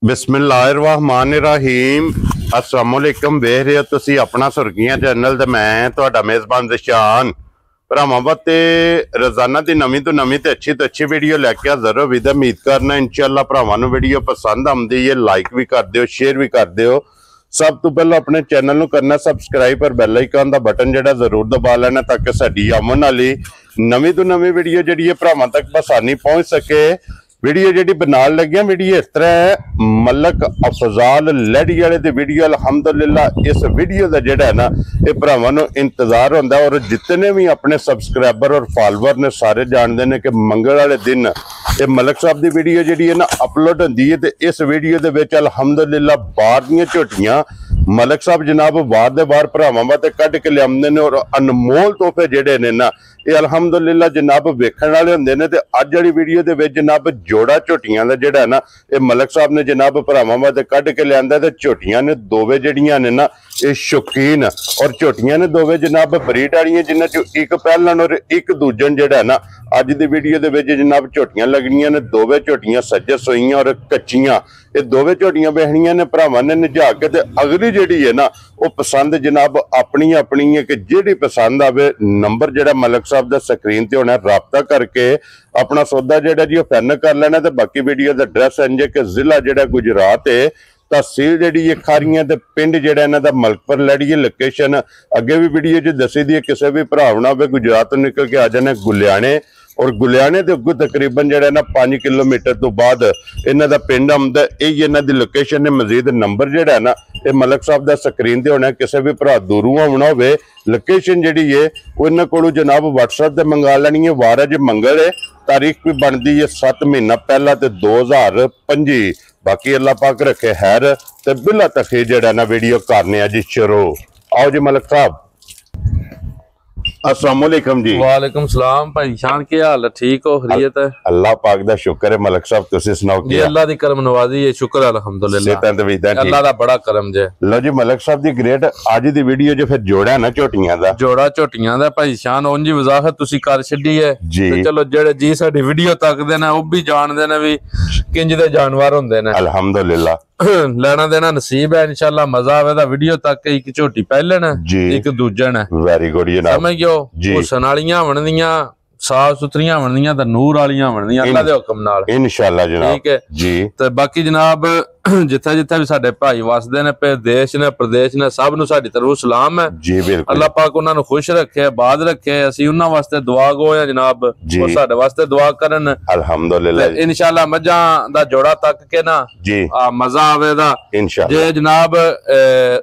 बिस्मिल्लाहिर्रहमानिर्रहीम अस्सलामुअलैकुम वेख रहे हो तुसी अपना सुर्खियां चैनल ते मैं तुहाडा मेज़बान ज़शान भरावां वास्ते रोजाना की नवीं तो नवीं ते अच्छी वीडियो लैके हाज़र हो। उम्मीद करना इंशाअल्लाह भरावां नूं वीडियो पसंद आउंदी है, लाइक भी कर दिओ, शेयर भी कर दिओ। सब तो पहले अपने चैनल नूं करना सबसक्राइब और बैल आइकन दा बटन जिहड़ा जरूर दबा लेना ताकि साडी आमन वाली नवीं तो नवीं वीडियो जिहड़ी है भरावां तक आसानी पहुंच सके। वीडियो जी बनान लगे वीडियो इस तरह है, मलक अफजाल लड़ी वाले की वीडियो अलहमदुलिल्लाह इस वीडियो का जोड़ा है ना ये भरावां नूं इंतजार होंदा और जितने भी अपने सबसक्राइबर और फॉलोअर ने सारे जानते हैं कि मंगल वाले दिन ये मलक साहब की वीडियो जी है ना अपलोड होंदी है। तो इस वीडियो के विच अलहमदुलिल्लाह बाहर दी झोटियां मलक साहब जनाब बाहर दे बाहर भरावां वास्ते कढ के लियाउंदे ने और अनमोल तोहफे जिहड़े ने ना ये अलहमदुलिल्लाह जनाब वेखण वाले हुंदे ने। ते अज वाली वीडियो दे विच जनाब जोड़ा झोटियां दा जिहड़ा ना ये मलक साहब ने जनाब भरावां वास्ते कढ के लिआंदा। ते झोटियां ने दोवे जिहड़ियां ने ना ये शौकीन और झोटियां ने दोवे जनाब ब्रीड वालियां जिन्हां चों एक पहलन और एक दूजन जिहड़ा ना अज दी वीडियो दे विच जनाब झोटियां लगनियां ने। दोवे झोटियां सज्ज सोईयां और कच्चियां ये दोवे झोटियां बेहनियां ने भरावां ने नजा के ते अगली जिहड़ी है ना वो पसंद जनाब अपनी अपनी है कि जिहड़ी पसंद आवे नंबर जिहड़ा मलक साहब दा स्क्रीन ते होना राबता करके अपना सौदा जिहड़ा जी फाइनल कर लेना। ते बाकी वीडियो दा एड्रैस इंज है कि जिला जिहड़ा गुजरात है, तहसील जिहड़ी खारियां ते पिंड जिहड़ा इन्हां दा मलकपुर लड़ी है। लोकेशन अगे भी वीडियो च दसी दी है, किसी भी भरा होवे गुजरात तो निकल के आ जाने गुलियाने और गुलियाने के अगों तकरीबन जो ना 5 किलोमीटर तो बाद इन्हां दा पिंड आउंदा। यही इन्हां दी लोकेशन है। मजीद नंबर जो है ना ये मलक साहब दा स्क्रीन ते होना, किसी भी भरा दूरों आना होवे लोकेशन जिहड़ी है वो इन्हां कोलों जनाब WhatsApp ते मंगा लैनी है। वार अज मंगल है, तारीख भी बनती है 7 महीना पहला ते 2025। बाकी अल्लाह पाक रखे खैर ते बिला तखी जिहड़ा ना वीडियो करने जी शुरू। आओ जी मलक साहब। अस्सलाम वालेकुम जी। वालेकुम सलाम भाई शान, क्या हाल है? ठीक हो? खैरियत है? अल्लाह पाक दा शुक्र है। मलक साहब तुसी सुनाओ जी? अल्लाह दी करम नवाजी है, शुक्र है अल्हम्दुलिल्लाह। अल्लाह दा बड़ा करम जे। लो जी मलक साहब दी ग्रेट आज दी वीडियो जो फिर जोड़ा है ना झोटियां दा, जोड़ा झोटियां दा भाई शान उंज वजाहत तुसी कर छड्डी है जी। ते चलो जेड़े जी साडी वीडियो तकदे ने वो भी जानदे ने भी किंज दे जानवर हुंदे ने। अल्हम्दुलिल्लाह लेना देना नसीब है इंशाल्लाह। मजा आवेगा वीडियो तक। एक झोटी पहलन है, एक दूजन है। वेरी गुड जनाब। समझ गयो हुसन वालियां बनदियां, साफ सुथरियां बनदियां ते नूर वालियां बनदियां अल्लाह दे हुक्म नाल इंशाल्लाह जनाब। ठीक है जी। ते बाकी जनाब जिथे जिथे भी साडे भाई वसदे ने देश ने प्रदेश ने सब नूं साडी तरफ सलाम है जी। बिल्कुल अल्लाह पाक उन्हां नूं खुश रखे, आबाद रखे। असीं उन्हां वास्ते दुआ गो है जनाब, वो साडे वास्ते दुआ करन अल्हम्दुलिल्लाह। इंशाल्लाह मजां दा जोड़ा तक के ना जी मजा आवेगा इंशाल्लाह। जे जनाब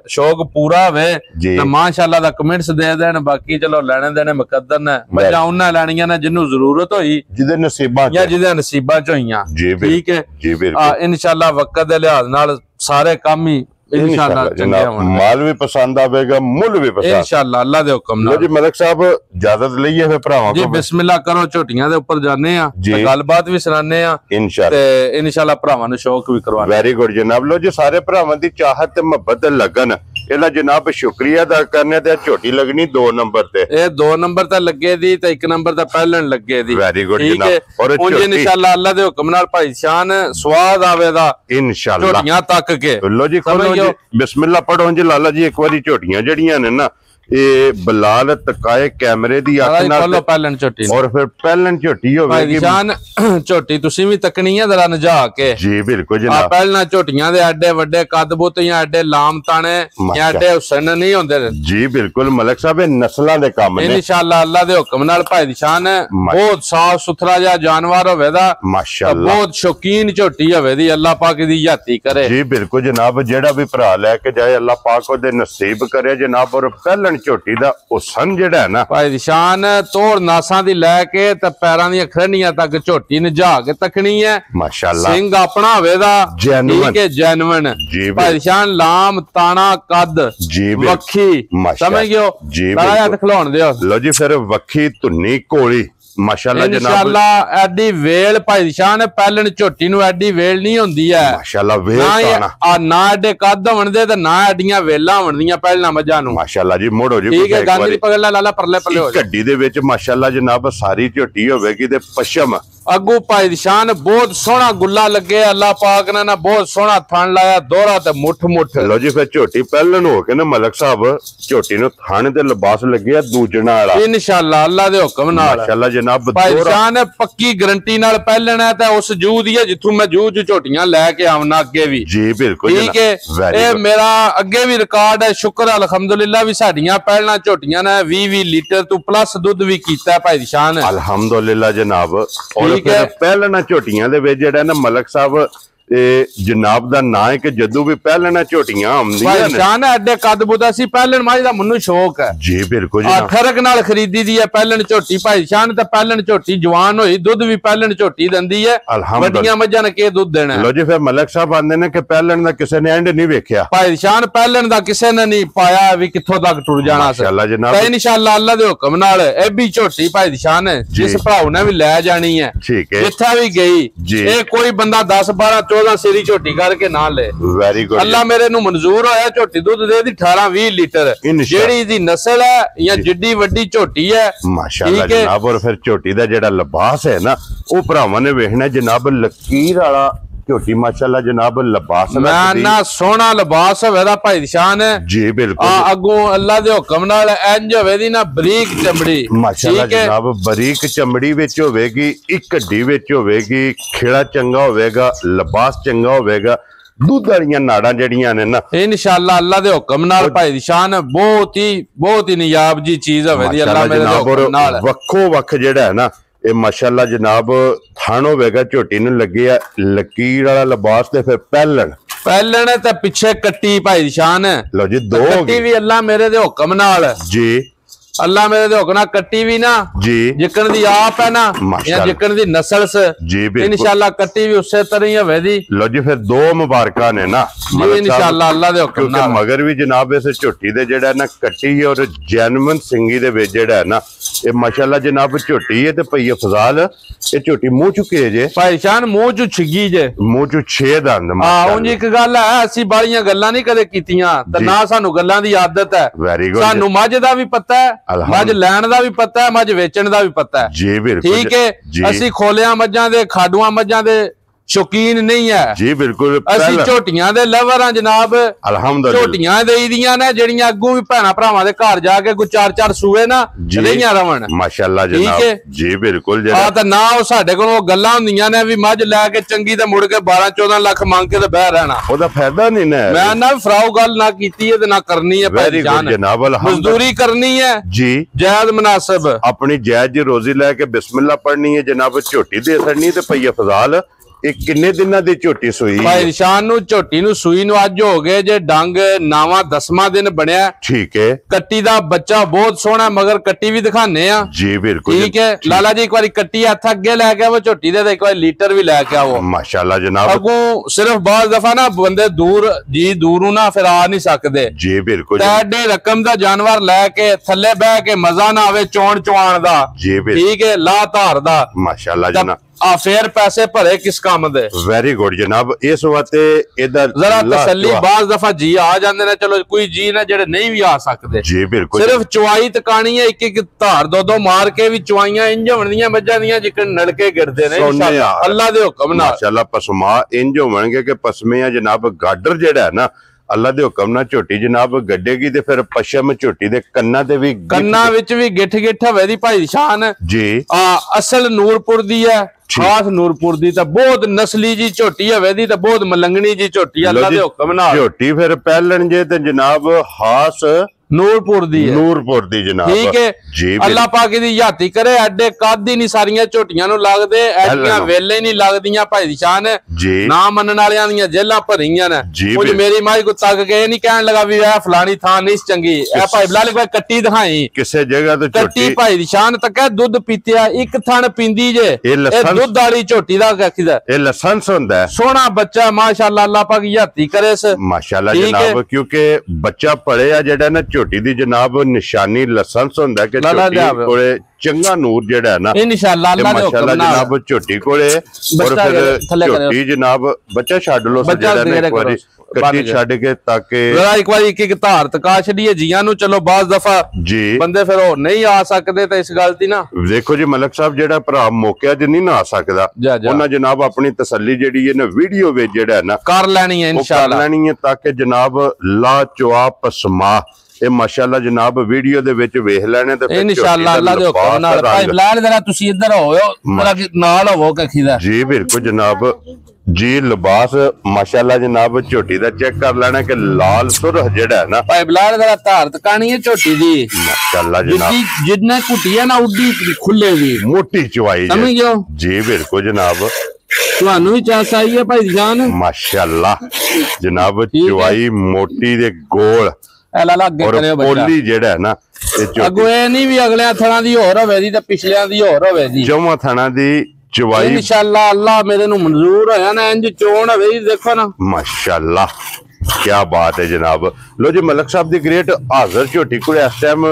शौक पूरा होवे ते माशाअल्लाह दा कमेंट्स दे देन। बाकी चलो लेने देने मुकद्दर ने, मजां उन्हां लैणियां ने जिन्नू जरूरत होई, जिहदे नसीबां या जिहदे नसीबां च होईयां। ठीक है जी। बिल्कुल इंशाल्लाह वक्त दे नाल सारे काम ही इंशाल्लाह माल भी पसंद आवेगा, मुल भी पसंद इंशाल्लाह अल्लाह दे हुक्म नाल। जी मलक साहब इजाजत लईए फिर भरावां जी बिस्मिल्लाह करो। झोटियां दे ऊपर जाने आ, गलबात भी सुनाने आ इंशाल्लाह ते इंशाल्लाह भरावां नूं शौक भी करवाने। वेरी गुड जनाब। लो जी सारे भरावां दी चाहत ते मुहब्बत लगन इहदा जनाब शुक्रिया अदा करने ते झोटी लगनी 2 नंबर ते, ए 2 नंबर ते लगे दी ते 1 नंबर ते पहलन लगे दी। वेरी गुड जनाब। और इंशाल्लाह अल्लाह दे हुक्म नाल भाई शान स्वाद आवेगा इंशाल्लाह झोटियां तक के। लो जी खोलो जी बिस्मिल्लाह पढ़ो जी लाला जी। एक बारी झोटियां जड़ियां ने ना ये बलाल तकाए कैमरे दी अख नाल पहलन झोटी और फिर पहलन झोटी होवेगी शान झोटी तुसी भी तकनी है जरा नजा के जी। बिल्कुल जनाब। पहलना झोटियां दे एडे वड्डे कद बुत या एडे लाम ताने या एडे हुसन नहीं होंदे जी। बिल्कुल मलक साहब ये नस्लां दे काम ने इंशाल्लाह अल्लाह दे हुक्म नाल। भाई शान बहुत साफ सुथरा जा जानवर होवेगा माशाअल्लाह, बहुत शौकीन झोटी होवे दी। अल्लाह पाक दी याती करे जी। बिल्कुल जनाब। जेड़ा भी भरा लेके जाए अल्लाह पाक ओदे नसीब करे जनाब। और पहलन झोटी दा हुसन जेड़ा है ना भाई शान तोड़ नासां दी लैके ते पैरां दी खरनियां तक झोटी नजा के तकनी है माशाअल्लाह। सिंग अपना होवेगा ठीक है जेन्युइन जी। भाई शान लाम ताना कद जी वक्खी समझ गयो जी। ताया दिखलाउण दियो। लो जी फिर वक्खी धुन्नी कोली माशाअल्लाह जनाब। इंशाअल्लाह एडी वेल भाई शान पहलन झोटी नूं एडी वेल नहीं होंदी है माशाअल्लाह। वेल ना एडे कद होणदे ते ना एडियां वेलां होणदियां पहलना मजां नूं माशाअल्लाह जी। मोड़ो जी ठीक है गांधी पकड़ ला लाला परले परले हो गड्डी दे विच माशाअल्लाह जनाब। सारी झोटी होवेगी ते पश्चिम अगू भाई दी शान बहुत सोहना गुल्ला लगे अल्लाह पाक ने ना बहुत सोहना थन लाया दोहरा ते मुठ मुठ। लो जी फिर झोटी पहलन हो के ना मलक साहब झोटी नु थाने ते लिबास लगे दूजना वाला इंशाअल्लाह अल्लाह दे हुक्म नाल माशाअल्लाह जनाब। भाई शान पक्की गारंटी नाल पहलन है ते उस जू दी है जिथों मैं जू झोटियां लेके आवना अगे भी जी बिल्कुल ठीक है। ए मेरा अगे भी रिकॉर्ड है शुक्र अल्हम्दुलिल्लाह भी साडियां पहलना झोटियां ने 20-20 लीटर तू प्लस दुध भी कीता भाई दी शान अल्हम्दुलिल्लाह जनाब। और फिर पहलना झोटियां दे विच जेड़ा ना मलक साहब जनाब दा ना है कि जदू भी पहलना झोटियां आंदियां ने शान एडे कद बुदा सी पहलन माई दा मनु शौक है जी बिल्कुल ठरक नाल खरीदी दी है पहलन झोटी भाई शान ते पहलन झोटी जवान होई दुध भी पहलन झोटी दंदी है वड्डियां मज्जां ने के दुध देना। लो जी फिर मलक साहब आंदे ने कि पहलन दा किसे ने एंड नहीं वेखिया भाई शान पहलन दा किसे ने नहीं पाया भी कित्थों तक टुर जाना माशाअल्लाह जनाब। ते इंशाअल्लाह अल्लाह दे हुक्म नाल ए भी झोटी भाई दी शान जिस भराऊ ने भी ले जानी है ठीक है जिथे भी गई ए कोई बंदा 10-12-14 सीरी झोटी करके ना ले वेरी गुड अल्लाह मेरे नु मंजूर होया झोटी दुध दे दी 18-20 लीटर जेड़ी दी नस्ल है या जिड्डी वड्डी झोटी है माशाअल्लाह जनाब। और फिर झोटी दा जेड़ा लिबास है ना ओ भरावां ने वेखना जनाब लकीर वाला झोटी माशाअल्लाह जनाब लिबास मैं ना सोहना लिबास होवे दा भाई दी शान है जी बिल्कुल। अगों अल्लाह दे हुक्म नाल इंज होवे दी ना बरीक चमड़ी माशाअल्लाह जनाब बरीक चमड़ी विच होवेगी एक हड्डी विच होवेगी खिड़ा चंगा होवेगा लिबास चंगा होवेगा दूध वालियां नाड़ां जड़ियां ने ना इंशाअल्लाह अल्लाह दे हुक्म नाल भाई दी शान बहुत ही नियाब जी चीज होवे दी अल्लाह मेरे दे हुक्म नाल वक्खो वक्ख जेड़ा है ना ये माशाअल्लाह जनाब थान होवेगा झोटी नु लगे लकीर वाला लिबास ते फिर पहलन ते पिछे कट्टी भाई दी शान लो जी दो कट्टी भी अल्लाह मेरे दे हुक्म नाल जी अल्लाह मेरे दे हुक्म कट्टी भी ना जी जिकन दी आप है ना या जिकन दी नस्ल से जी इंशाअल्लाह कट्टी भी उसे तरह ही होवे दी। लो जी फिर दो मुबारका ने ना इंशाअल्लाह अल्लाह दे हुक्म नाल मगर भी जनाब इस झोटी दे जेड़ा ना कट्टी और जैनवन सिंगी दे विच जेड़ा है ना ये माशाअल्लाह जनाब झोटी है ते भई फजाल ये झोटी मुंह चुके जे भाई शान मुंह चु छिगी जे मुंह चु 6 दंद हां उंज एक गल है असि बालियां गल्लां नहीं कदे कीतियां ते ना सानू गल्लां दी आदत है वेरी गुड सानू मझ दा भी पता है मझ लैण दा भी पता है मझ वेचण दा भी पता है जी बिल्कुल ठीक है। असि खोलियां मझां दे खाडुआं मझां दे शौकीन नहीं है जी बिल्कुल असि झोटियां दे लवर हां जनाब अल्हम्दुलिल्लाह झोटियां देई दियां ने जेड़ियां अग्गों भी भैणा भरावां दे घर जाके कोई 4-4 सूए ना रहियां रवण माशाअल्लाह जनाब जी बिल्कुल आ ते ना ओ साडे कोल गल्लां हुंदियां ने भी मझ लै के चंगी ते मुड़ के 12-14 लाख मांग के ते बह रहना ओदा फायदा नहीं ना मैं ना फराऊ गल ना कीती है ते ना करनी है वेरी गुड जनाब मजदूरी करनी है जी जायज मुनासिब अपनी जायज जी रोजी लेके बिस्मिल्लाह पढ़नी है जनाब झोटी दे छड़नी ते भई फजाल किन्ने दिनां दी झोटी सुई भाई शान नु झोटी नु सुई नु अज हो गए जे डंग 9वां 10वां दिन बनया ठीक है। कट्टी दा बच्चा बहुत सोहना मगर कट्टी भी दिखाने आ जी बिल्कुल ठीक है। लाला जी एक बारी कट्टी हथ अगे लेके वो झोटी दे एक बारी लीटर भी लेके आओ माशाल्लाह जनाब। अगों सिर्फ बाज दफा ना बंदे दूर जी दूरों ना फिर आ नहीं सकते जी बिल्कुल एडे रकम दा जानवर लेके थल्ले बह के मजा ना आवे चौण चवाण दा जी ठीक है ला धार दा माशाल्लाह जनाब आ फिर पैसे भरे किस काम दे वेरी गुड जनाब। इस वास्ते इधर जरा तसल्ली बाज दफा जी आ जांदे ने चलो कोई जी ने जेड़े नहीं भी आ सकते जी बिल्कुल सिर्फ चवाई तकानी है एक धार दो मार के भी चवाइयां इंज होणदियां मज्जां दियां जिकन नलके गिरदे ने इंशाअल्लाह अल्लाह दे हुक्म नाल माशाअल्लाह पसमा इंज होणगे कि पसमे आ जनाब गाडर जेड़ा है ना अल्लाह दे हुक्म नाल झोटी जनाब गड्डेगी ते फिर पश्चिम झोटी दे कन्ना ते भी कन्ना विच भी गिठ गिठ होवे दी भाई शान जी असल नूरपुर दी है खास नूरपुर दी ते बहुत नस्ली जी झोटी होवे दी ते बहुत मलंगनी जी झोटी अल्लाह दे हुक्म नाल झोटी फिर पहलन जे ते जनाब खास नूरपुर दी जनाब ठीक है जी अल्लाह पाक दी याती करे एडे कद ही नहीं सारियां झोटियां नु लगदे एडियां वेले नहीं लगदियां भाई दी शान जी ना मनन वालियां दियां जेलां भरियां ने कुछ मेरी माई को तक के नहीं कहन लगा भी ए फलानी थां नहीं चंगी ए भाई बिलाल कोई कट्टी दिखाई किसे जगह ते कट्टी भाई दी शान तक दूध पीतिया एक थण पिंदी जे ए दूध वाली झोटी दा आखीदा ए लाइसेंस हुंदा है सोहना बच्चा माशाअल्लाह अल्लाह पाक याती करे माशाअल्लाह जनाब क्योंकि बच्चा पढ़े आ जेड़ा ना झोटी दी जनाब निशानी लाइसेंस हुंदा कि झोटी कोले चंगा नूर जेड़ा है ना इंशाअल्लाह अल्लाह दे हुक्म नाल जनाब झोटी कोले और फिर झोटी जनाब बच्चा छाड़ लो जेड़ा ना एक बारी ਕੱਟੀ ਛੱਡ ਕੇ ਤਾਂ ਕਿ ਜਰਾ ਇੱਕ ਵਾਰੀ ਇੱਕ ਧਾਰ ਤਕਾ ਛੱਡੀਏ ਜੀਆਂ ਨੂੰ। ਚਲੋ ਬਾਜ਼ ਦਫਾ ਜੀ ਬੰਦੇ ਫਿਰ ਹੋਰ ਨਹੀਂ ਆ ਸਕਦੇ ਤਾਂ ਇਸ ਗੱਲ ਦੀ ਨਾ ਦੇਖੋ ਜੀ ਮਲਕ ਸਾਹਿਬ ਜਿਹੜਾ ਭਰਾ ਮੌਕਿਆਂ 'ਚ ਨਹੀਂ ਨਾ ਆ ਸਕਦਾ ਉਹਨਾਂ ਜਨਾਬ ਆਪਣੀ ਤਸੱਲੀ ਜਿਹੜੀ ਹੈ ਨਾ ਵੀਡੀਓ ਵਿੱਚ ਜਿਹੜਾ ਨਾ ਕਰ ਲੈਣੀ ਹੈ ਇਨਸ਼ਾਅੱਲਾ, ਕਰ ਲੈਣੀ ਹੈ ਤਾਂ ਕਿ ਜਨਾਬ ਲਾ ਚਵਾ ਪਸਮਾ ਇਹ ਮਾਸ਼ਾਅੱਲਾ ਜਨਾਬ ਵੀਡੀਓ ਦੇ ਵਿੱਚ ਵੇਖ ਲੈਣੇ ਤੇ ਇਨਸ਼ਾਅੱਲਾ ਅੱਲਾ ਦੇ ਹੁਕਮ ਨਾਲ। ਭਾਈ ਬਲਾਲ ਜਰਾ ਤੁਸੀਂ ਇੱਧਰ ਹੋਇਓ ਮੇਰਾ ਨਾਲ ਹੋਵੋ ਕਖੀਦਾ ਜੀ ਬਿਲਕੁਲ ਜਨਾਬ ਜੀ। ਲਿਬਾਸ ਮਾਸ਼ਾਅੱਲਾ ਜਨਾਬ ਝੋਟੀ ਦਾ ਚੈੱਕ ਕਰ ਲੈਣਾ ਕਿ ਲਾਲ ਸੁਰਖ ਜਿਹੜਾ ਹੈ ਨਾ ਭਾਈ ਬਲਾਲ ਜਰਾ ਧਾਰ ਤਕਾਣੀ ਹੈ ਝੋਟੀ ਦੀ ਮਾਸ਼ਾਅੱਲਾ ਜਨਾਬ ਜਿੰਨੇ ਕੁਟੀਆਂ ਨਾ ਉੱਡੀ ਖੁੱਲੇ ਵੀ ਮੋਟੀ ਚਵਾਈ ਸਮਝਿਓ ਜੀ ਬਿਲਕੁਲ ਜਨਾਬ। ਤੁਹਾਨੂੰ ਵੀ ਚਾਸ ਆਈ ਹੈ ਭਾਈ ਜਾਨ ਮਾਸ਼ਾਅੱਲਾ ਜਨਾਬ ਚਵਾਈ ਮੋਟੀ ਦੇ ਗੋਲ ਅੱਗੇ ਕਰਿਓ ਬੱਚਾ ਪੋਲੀ ਜਿਹੜਾ ਹੈ ਨਾ ਅੱਗੋਂ ਇਹ ਨਹੀਂ ਵੀ ਅਗਲਿਆਂ ਥਣਾ ਦੀ ਹੋਰ ਹੋਵੇ ਦੀ ਤੇ ਪਿਛਲਿਆਂ ਦੀ ਹੋਰ ਹੋਵੇ ਦੀ ਜਮਾ ਥਣਾ ਦੀ ਚਵਾਈ ਇਨਸ਼ਾਅੱਲਾ ਅੱਲਾ ਮੇਰੇ ਨੂੰ ਮਨਜ਼ੂਰ ਹੋਇਆ ਨਾ ਇੰਜ ਚੋਣ ਹੋਵੇ ਦੇਖੋ ਨਾ ਮਾਸ਼ਾਅੱਲਾ क्या बात है जनाब। लो जी मलक साहब दी ग्रेट हाजिर झोटी को इस टाइम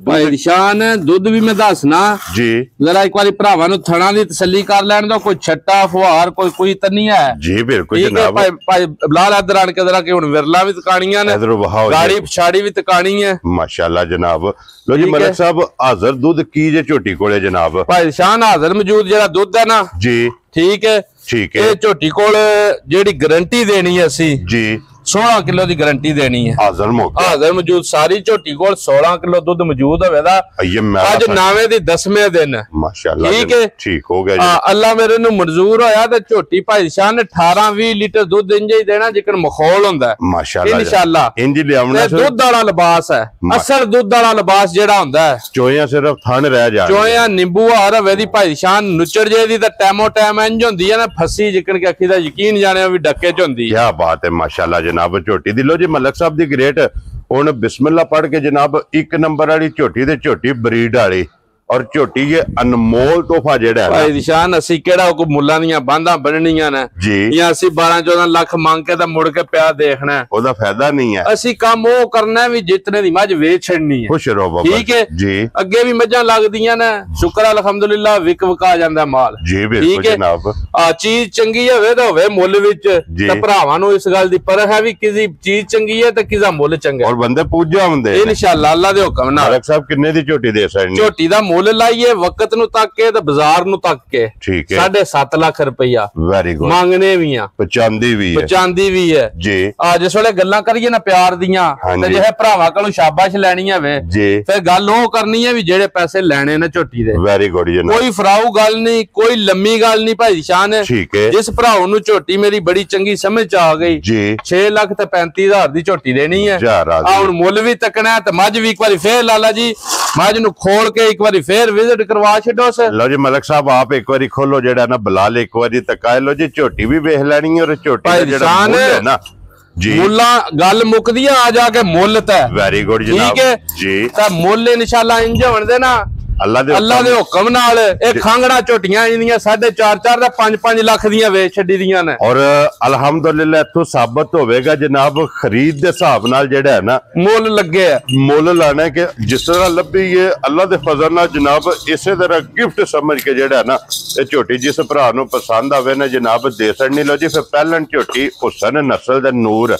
भाई निशान दुध भी मैं दसना जी जरा एक बारी भरावां नु थणा दी तसल्ली कर लैण दो कोई छट्टा फुहार कोई त नहीं है जी बिल्कुल जनाब। भाई बिलाल इधर आन के जरा कि हुन विरला भी तकाणियां ने इधर बहाओ गाड़ी पछाड़ी भी तकाणी है माशाअल्लाह जनाब। लो जी मलक साहब हाजिर दूध की जे झोटी कोले जनाब भाई निशान हाजिर मौजूद जेड़ा दूध है ना जी ठीक है ये झोटी कोल जेड़ी गारंटी देनी है असी जी 16 किलो की गारंटी देनी है हाजिर मौजूद सारी झोटी कोल 16 किलो दूध मौजूद होवेगा अज नावे दी 10वें दिन माशाअल्लाह ठीक है ठीक हो गया जी। अल्लाह मेरे नु मंजूर होया ते झोटी भाई शान ने 18-20 लीटर दूध इंज ही देना जिकन मखौल हुंदा है माशाअल्लाह इंशाअल्लाह इंज लियावना दूध वाला लिबास है असल दूध वाला लिबास जेड़ा हुंदा है चोया सिर्फ थन रह जा चोया नींबू हार होवे दी भाई शान नुचड़ जे दी ते टाइमो टाइम इंज हुंदी है ना फसी जिकन के अखी दा यकीन जाने भी डक्के च हुंदी। क्या बात है माशाअल्लाह जनाब झोटी दी। लो जी मलक साहब दी ग्रेट हुण बिस्मिल्लाह पढ़ के जनाब 1 नंबर वाली झोटी ते झोटी ब्रीड वाली और झोटी ये अनमोल तोहफा जेड़ा है भाई निशान असी केड़ा को मुल्लां दियां बांधां बनणियां ने जी या असी 12-14 लाख मांग के ता मुड़ के प्या देखना है ओदा फायदा नहीं है। असी काम ओ करना है भी जितने दी मझ वेच छड़नी है खुश रहो बाबा ठीक है जी। अगे भी मझां लगदियां ने शुक्र अल्हम्दुलिल्लाह विक वका जांदा माल जी बिल्कुल जनाब। चीज चंगी होवे तो होवे मुੱਲ विच ते भरावां नु इस गल दी परख है भी किसी चीज चंगी है ते किसा मुੱਲ चंगा और बंदे पूजा हुंदे इंशाअल्लाह अल्लाह दे हुक्म नाल। मलक साहब किन्ने दी झोटी दे सकदे झोटी दा मुੱਲ लाइए वक्त नु तक के ते बाजार नु तक के ठीक है 7.5 लाख रुपया वेरी गुड मांगने भी आ पचांदी भी है जी। जिस वेले गल्लां करिए ना प्यार दियां ते जे भरावां कोलों शाबाश लैनी है जी फिर गल ओ करनी है भी जेड़े पैसे लेने ने झोटी दे वेरी गुड जी। कोई फराऊ गल नहीं कोई लम्मी गल नहीं भाई शान ठीक है। जिस भराऊ नु झोटी मेरी बड़ी चंगी समझ आ गई जी 6 लाख ते 35,000 दी झोटी देनी है हुण मुੱਲ भी तकना है ते मझ भी एक बारी फिर लाला जी मझ नु खोल के एक बारी फिर विजिट करवा छड्डो सर। लो जी मलक साहब आप एक बारी खोलो जेड़ा ना बिलाल एक बारी तकाए लो जी झोटी भी वेख लैनी है और झोटी दा जेड़ा मुੱਲ है ना जी मुल्ला गल मुकदी आ जाके मुੱਲ ते वेरी गुड जनाब ठीक है जी ता मुੱਲ इंशाअल्लाह इंज होण दे ना अल्लाह दे हुक्म नाल ए खांगड़ा झोटियां इंदियां 4.5 ते 5-5 लाख दियां वेच छड्डी दियां ने और अल्हम्दुलिल्लाह इत्थों साबित होवेगा जनाब खरीद दे हिसाब नाल जेड़ा है ना मुੱਲ लगे है मुੱਲ लाना है कि जिस तरह लब्भी है अल्लाह दे फजल नाल जनाब इसे तरह गिफ्ट समझ के जेड़ा है ना ये झोटी जिस भरा नु पसंद आवे ना जनाब दे सकनी। लो जी फिर पहलन झोटी हुसन नस्ल दा नूर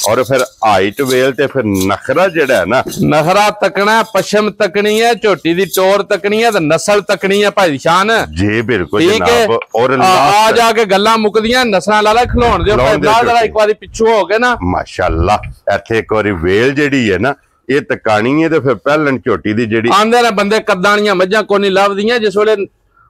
और फिर हाइट वेल ते फिर नखरा जेड़ा है ना नखरा तकना पश्चिम तकनी है झोटी दी टोर तकनी है नस्ल तकनी है भाई शान जी बिल्कुल जनाब। और आ जाके गल्लां मुकदियां नस्लां लाला खिलाउण दे जरा एक बारी पिछू हो गए ना माशाअल्लाह इत्थे एक बारी वेल जेड़ी है ना ये तकानी है ते फिर पहलन झोटी दी जेड़ी आंदे ने बंदे कद्दानियां मझां कोई नहीं लभदियां जिस वेले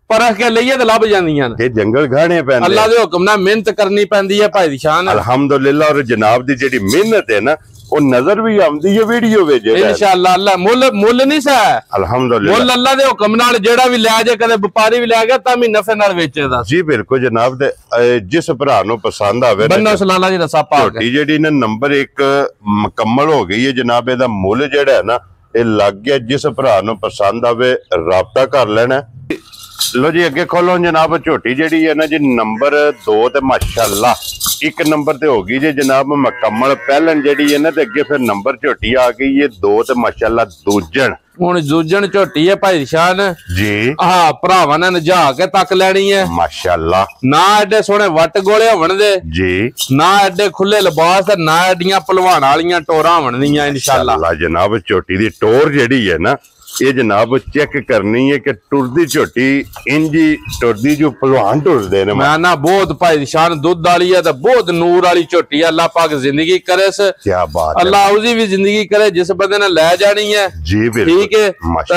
परख के लईए ते लभ जांदियां ने जंगल घाणे पैंदे अल्लाह दे हुक्म नाल मेहनत करनी पैंदी है भाई शान अल्हम्दुलिल्लाह। और जनाब दी जेड़ी मेहनत है ना वो नजर भी आंदी है वीडियो विच इंशाअल्लाह। अल्लाह मुੱਲ नहीं सा अल्हम्दुलिल्लाह मुੱਲ अल्लाह दे हुक्म नाल जेड़ा भी ले जाए कदे व्यापारी भी ले गया तां भी नफे नाल वेचेदा जी बिल्कुल जनाब। ते जिस भरा नु पसंद आवे बन्नो सलाला जी रसा पा के जेड़ी ने नंबर 1 मुकम्मल हो गई है जनाब। एदा मुੱਲ जेड़ा है ना ये लग गया जिस भरा नु पसंद आवे राबता कर लेना लो जी अगे खोलो जनाब झोटी जी है ना जी नंबर 2 ते माशाअल्लाह 1 नंबर ते होगी जी जनाब मुकम्मल पहलन जी है ना ते अगे फिर नंबर झोटी आ गई है 2 ते माशाअल्लाह दूजन ਹੁਣ ਦੂਜਣ ਝੋਟੀ ਹੈ ਭਾਈ ਸ਼ਾਨ ਜੀ ਆਹ ਭਰਾਵਾਂ ਨੇ ਨਜਾ ਕੇ ਤੱਕ ਲੈਣੀ ਹੈ ਮਾਸ਼ਾਅੱਲਾ ਨਾ ਐਡੇ ਸੋਹਣੇ ਵੱਟ ਗੋਲੇ ਹੋਣ ਦੇ ਜੀ ਨਾ ਐਡੇ ਖੁੱਲੇ ਲਿਬਾਸ ਤੇ ਨਾ ਐਡੀਆਂ ਪਹਿਲਵਾਨ ਵਾਲੀਆਂ ਟੋਰਾਂ ਹੋਣਗੀਆਂ ਇਨਸ਼ਾਅੱਲਾ ਜਨਾਬ ਝੋਟੀ ਦੀ ਟੋਰ ਜਿਹੜੀ ਹੈ ਨਾ ये जनाब चेक करनी है कि टुरदी झोटी इंजी टुरदी जो पहलवान टुरदे ने मैं ना बहुत भाई शान दूध वाली है तो बहुत नूर वाली झोटी है अल्लाह पाक जिंदगी करे क्या बात अल्लाह उसदी भी जिंदगी करे जिस बंदे ने ले जानी है जी ठीक है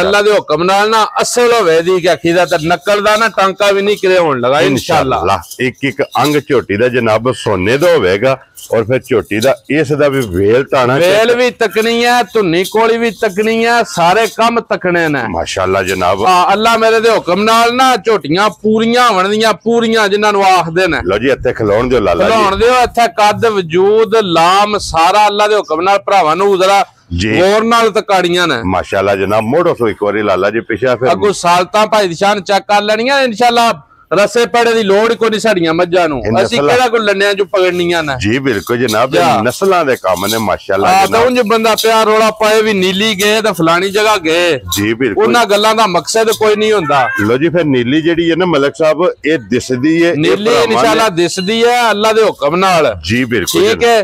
अल्लाह दे हुक्म नाल ना असल होवे दी कि अखी दा ते नकल दा ना टांका भी नहीं करे होने लगा इंशाअल्लाह एक एक अंग झोटी दा जनाब सोने दा होवेगा और फिर झोटी दा इस दा भी वेल ताना वेल भी तकनी है धुन्नी कोली भी तकनी है सारे काम तकने ने माशाअल्लाह जनाब अल्लाह मेरे दे हुक्म नाल ना झोटियां पूरियां बनदियां पूरियां जिन्हां नु आखदे ने लो जी इत्थे खलोण दियो लाला जी खलोण दियो इत्थे कद वजूद लाम सारा अल्लाह दे हुक्म नाल भरावां नु जरा गौर नाल तकाड़ियां ने माशाअल्लाह जनाब मोड़ो सो एक बारी लाला जी पिछा फिर अगो सालतां भाई निशान चेक कर लेनियां इंशाअल्लाह रसे पड़े दी लोड़ कोई नहीं साड़ियां मज्जां नु असि केड़ा कोई लन्नियां जो पकड़नियां ने जी बिल्कुल जनाब नस्लां दे काम ने माशाअल्लाह जनाब उंज बंदा प्यार रोड़ा पाए भी नीली गए ते फलानी जगह गए जी बिल्कुल उन्हां गल्लां दा मकसद कोई नहीं हुंदा लो जी फिर नीली जेड़ी है ना मलक साहब ये दिसदी है नीली इंशाअल्लाह दिसदी है अल्लाह दे हुक्म नाल जी बिल्कुल ठीक है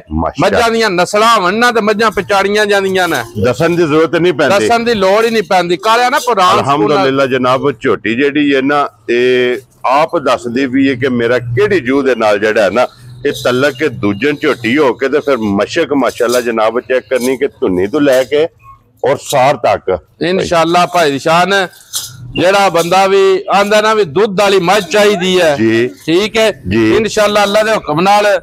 मज्जां दियां नस्लां वन्ना ते मज्जां पचाड़ियां जांदियां ने दसन दी जरूरत नहीं पैंदी दसन दी लोड़ ही नहीं पैंदी कालिया ना पुराण अल्हम्दुलिल्लाह जनाब झोटी जेड़ी है ना ये आप दसदी भी है कि मेरा केड़ी जूह दे नाल जेड़ा है ना ये तलक के दूजन झोटी हो के ते फिर मशक माशाअल्लाह जनाब चेक करनी कि धुन्नी तो लैके और सार तक इंशाअल्लाह भाई शान जेड़ा बंदा भी आंदा ना भी दूध वाली मझ चाहिदी है जी ठीक है इंशाअल्लाह अल्लाह दे हुक्म नाल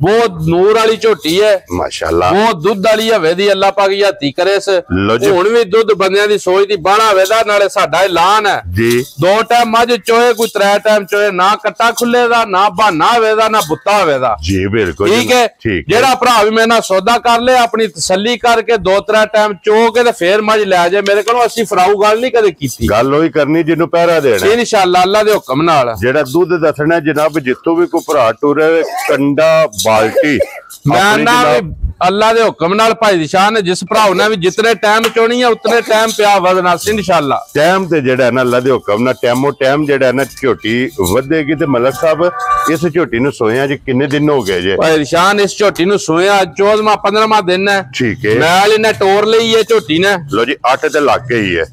बहुत नूर वाली झोटी है माशाअल्लाह बहुत दुध वाली हवे दी अल्लाह पाक याती करे हुण भी दुध बंदियां दी सोच दी बाणा वेदा नाले साडा ऐलान है जी 2 टाइम मझ चोए कोई 3 टाइम चोए ना कट्टा खुले दा ना बहाना वेदा ना बुत्ता वेदा जी बिल्कुल ठीक है जेड़ा भरा भी मेरे नाल सौदा कर ले अपनी तसल्ली करके 2-3 टाइम चो के ते फिर मझ ले जाए मेरे कोलों असि फराऊ गल नहीं कदे कीती गल ओही करनी जिन्नू पहरा देना इंशाअल्लाह अल्लाह दे हुक्म नाल जेड़ा दुध दसना जनाब जित्थों भी कोई भरा टुरे कंडा बाल्टी मैं ना अल्लाह दे हुक्म नाल भाई शान ने जिस भरा ने भी जितने टाइम चोनी है उतने टाइम पिया वजना इंशाअल्लाह टाइम ते जेड़ा है ना अल्लाह दे हुक्म नाल टाइमो टाइम जेड़ा है ना झोटी वधेगी ते मलक साहब इस झोटी नु सोया जी कितने दिन हो गए जे भाई शान इस झोटी नु सोया 14वां 15वां दिन है ठीक है नाल इने टोर लई है झोटी ने लो जी 8 ते लाके ही है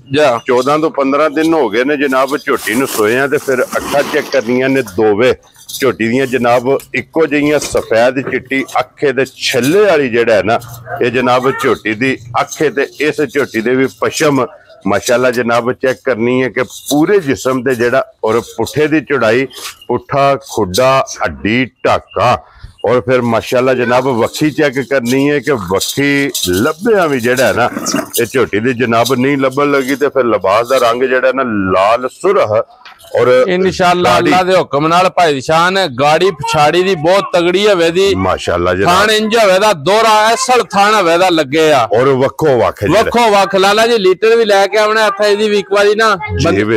14 तो 15 दिन हो गए ने जनाब झोटी नु सोया ते फिर अखा चेक करनियां ने दोवे झोटी दियां जनाब इको जिहियां सफेद चिट्टी अखे ते छल्ले वाली जेड़ा है ना ये जनाब झोटी दी अखे ते इस झोटी दे भी पशम माशाअल्लाह जनाब चेक करनी है कि पूरे जिस्म ते जेड़ा और पुठे दी चौड़ाई पुठा खुडा हड्डी ढाका और फिर माशाअल्लाह जनाब वक्खी चेक करनी है कि वक्खी लब्बिया भी जेड़ा है ना ये झोटी दी जनाब नहीं लब्बन लगी तो फिर लिबास दा रंग जेड़ा है ना लाल सुरह और इंशाअल्लाह अल्लाह दे हुक्म नाल भाई शान गाड़ी पछाड़ी दी बहुत तगड़ी हवे दी माशाअल्लाह जी थान इंज हवे दा दोहरा असल थान हवे दा लगे आ और वक्खो वक्ख लाला जी लीटर भी लेके आवने हथा दी वीक वाली ना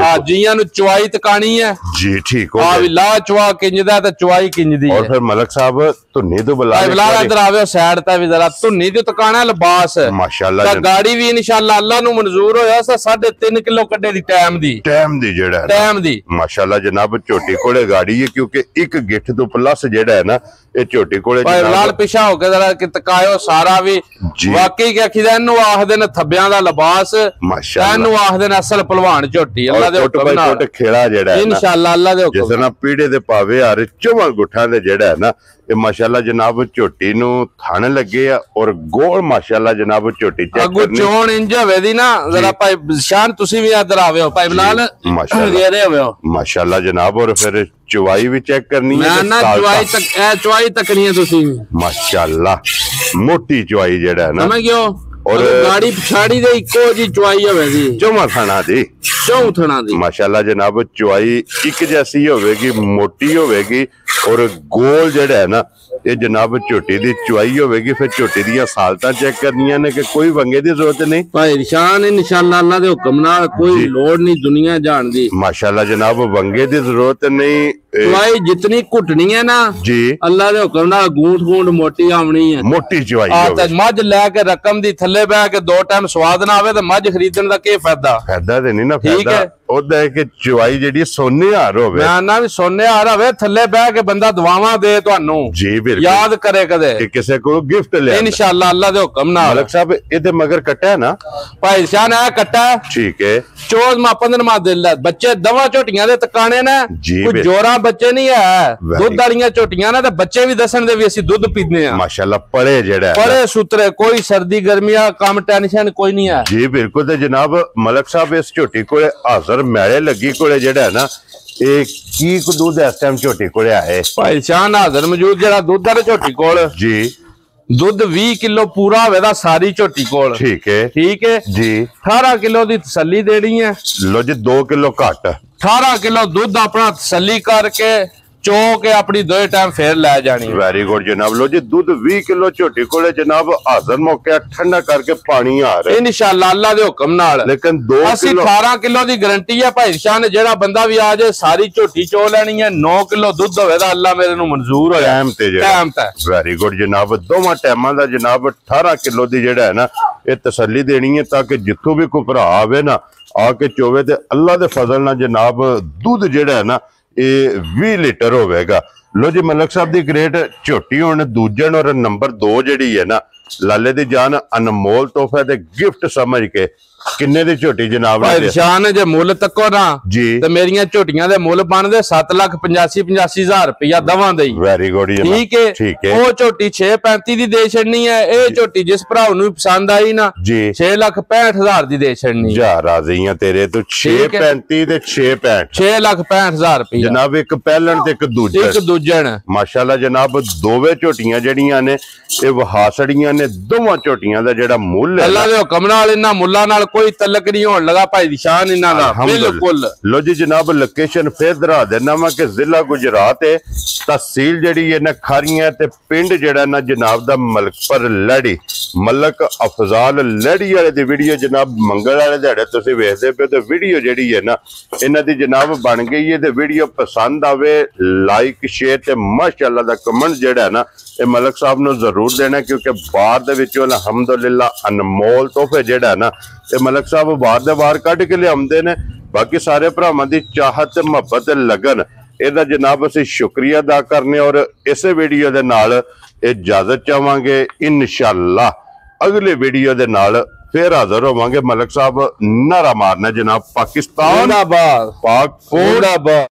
आजियां नु चवाई तकानी है जी ठीक हो आ भी ला चवा किंजदा ते चवाई किंजदी और फिर मलक साहब धुन्नी तो बुला बुला इधर आवे साइड ते भी जरा धुन्नी ते तकाना लिबास माशाअल्लाह गाड़ी भी इंशाअल्लाह अल्लाह नु मंजूर होया 3.5 किलो कड्डे दी टाइम दी जेड़ा टाइम दी माशाअल्लाह जनाब झोटी कोले गाड़ी है क्योंकि एक गिठ तो प्लस जेड़ा है ना ये झोटी कोले लाल पिछा हो के जरा कि तकायो सारा भी वाकई के आखिदा इनु आखदे ने थब्बियां दा लिबास माशाअल्लाह इनु आखदे ने असल पहलवान झोटी अल्लाह दे हुक्म नाल खेड़ा जेड़ा है इंशाअल्लाह अल्लाह दे हुक्म जिस ना पीड़े दे पावे हर चौवां गुठा दे जेड़ा है ना ये माशाअल्लाह जनाब झोटी नु थाने लगे और गोल माशाअल्लाह जनाब झोटी चेक अगू चोण इंज हवे दी ना जरा भाई शान तुसी भी इधर आवे हो भाई बिलाल माशाअल्लाह माशाअल्लाह जनाब और फिर चवाई भी चेक करनी है ना चवाई तकनी है तुसी माशाअल्लाह मोटी चवाई जेड़ा है ना समझ गयो और गाड़ी पछाड़ी दे इको जी चवाई हवे दी चौवां थाना दी माशाअल्लाह जनाब चवाई एक जैसी होवेगी मोटी होवेगी और गोल जेड़ा है ना ਇਹ ਜਨਾਬ ਝੋਟੀ ਦੀ ਚੁਆਈ ਹੋਵੇਗੀ, ਫਿਰ ਝੋਟੀ ਦੀਆਂ ਸਾਲਤਾਂ ਚੈੱਕ ਕਰਨੀਆਂ ਨੇ ਕਿ ਕੋਈ ਵੰਗੇ ਦੀ ਜ਼ਰੂਰਤ ਨਹੀਂ। ਭਾਈ ਨਿਸ਼ਾਨ ਇਨਸ਼ਾਅੱਲਾ ਅੱਲਾ ਦੇ ਹੁਕਮ ਨਾਲ ਕੋਈ ਲੋੜ ਨਹੀਂ ਦੁਨੀਆ ਜਾਣ ਦੀ। माशाल्लाह जनाब वंगे की जरूरत नहीं, चुवाई जितनी घुटनी है ना जी अल्लाह दे हुक्म नाल गूंठ गूंठ मोटी आवनी है, मोटी चुवाई। मझ लैके रकम दी थल्ले बह के 2 टाइम स्वाद ना आवे ते मझ खरीदण दा की फायदा? फायदा ते नहीं ना, फायदा ओदा है कि चुवाई जेडी सोने हार होवे। मैं ना भी सोने हार होवे, थल्ले बह के बंदा दुआवां दे तुहानू, जी बिल्कुल याद करे कदे कि किसे को गिफ्ट ले इंशाअल्लाह अल्लाह दे हुक्म नाल। मलक साहब इदे मगर कट्टा है ना? भाई शान है कट्टा, ठीक है। 14वां 15वां दिल बच्चे दवा झोटियां दे तकाने ने, कोई जोरा बच्चे नहीं है, दुध वालियां झोटियां ने ते बच्चे भी दसन दे भी असि दुध पीने आ माशाअल्लाह। पड़े जेड़ा पड़े सुतरे, कोई सर्दी गर्मियां कम टेंशन कोई नहीं है जी बिल्कुल। ते जनाब मलक साहब इस झोटी को हाजर मैले लगी को जेड़ा है ना की दूध इस टाइम झोटी को है भाई शान हाजर मौजूद जेड़ा दूध है झोटी कोल जी दुध 20 किलो पूरा होवेगा सारी झोटी कोल, ठीक है जी। 18 किलो दी तसल्ली देनी है। लो जी 2 किलो घट 18 किलो दूध अपना तसल्ली करके चो के अपनी 2 टाइम फिर लै जानी। वेरी गुड जनाब। लो जी दूध 20 किलो झोटी कोले जनाब हाजर मौके ठंडा करके पानी आ रहा है इंशाअल्लाह अल्लाह दे हुक्म नाल। लेकिन 2 किलो 18 किलो दी गारंटी है भाई शान, जेड़ा बंदा भी आ जाए सारी झोटी चो लेनी है। 9 किलो दूध होवे दा अल्लाह मेरे नु मंजूर होया टाइम ते। वेरी गुड जनाब। दोवां टाइमां दा जनाब 18 किलो दी जेड़ा है ना ये तसल्ली देनी है, ताकि जिथों भी कोई भरा आवे ना आके चोवे ते अल्लाह दे फजल नाल जनाब दूध जेड़ा है ना 20 लीटर होवेगा। लो जी मलक साहब दी ग्रेट झोटी हुण दूजन और नंबर 2 जेड़ी है ना लाले दी जान अनमोल तोहफा ते गिफ्ट समझ के किन्ने दी झोटी जनाब भाई शान जे मुल तको ना जी ते मेरियां झोटियां दे मुल बनदे 7,85,000 रुपया दवां दे। वेरी गुड ठीक है वो झोटी 6,35 दी दे छड़नी है। ए झोटी जिस भराव नु पसंद आई ना जी 6,65,000 दी दे छड़नी जा राज़ियां तेरे तो 6,35 ते 6,65,000 रुपया जनाब। एक पहलन ते एक दूजन माशाल्लाह जनाब। दोवे झोटियां जेड़ियां ने ए वहासड़ियां ने, दोवां झोटियां दा जेड़ा मुल है अल्लाह दे हुक्म नाल इन्हां मुल्लां नाल कोई तलक नहीं होने लगा भाई निशान इन्हां दा बिल्कुल। लो जी जनाब लोकेशन फिर दरा देना वा कि जिला गुजरात है, तहसील जेड़ी है ना खारियां ते पिंड जेड़ा ना जनाब दा मलकपुर लड़ी। मलक अफजाल लड़ी वाले दी वीडियो जनाब मंगल वाले दिहाड़े तुसीं वेखदे पे ते वीडियो जेड़ी है ना इन्हां दी जनाब बन गई है। ते वीडियो पसंद आवे लाइक शेयर ते माशाअल्लाह दा कमेंट जेड़ा है ना ये मलक साहब नु जरूर देना, क्योंकि बाहर दे विचों अल्हम्दुलिल्लाह अनमोल तोहफे जेड़ा है ना ये मलक साहब बाहर दे बाहर कढ के लियाउंदे ने। बाकी सारे भरावां दी चाहत मुहब्बत लगन इहदा जनाब असीं शुक्रिया अदा करने और इस वीडियो दे नाल इजाजत चाहांगे। इंशाअल्लाह अगले वीडियो दे नाल फिर हाजिर होवांगे। मलक साहब नारा मारना जनाब पाकिस्तान जिंदाबाद, पाक जिंदाबाद।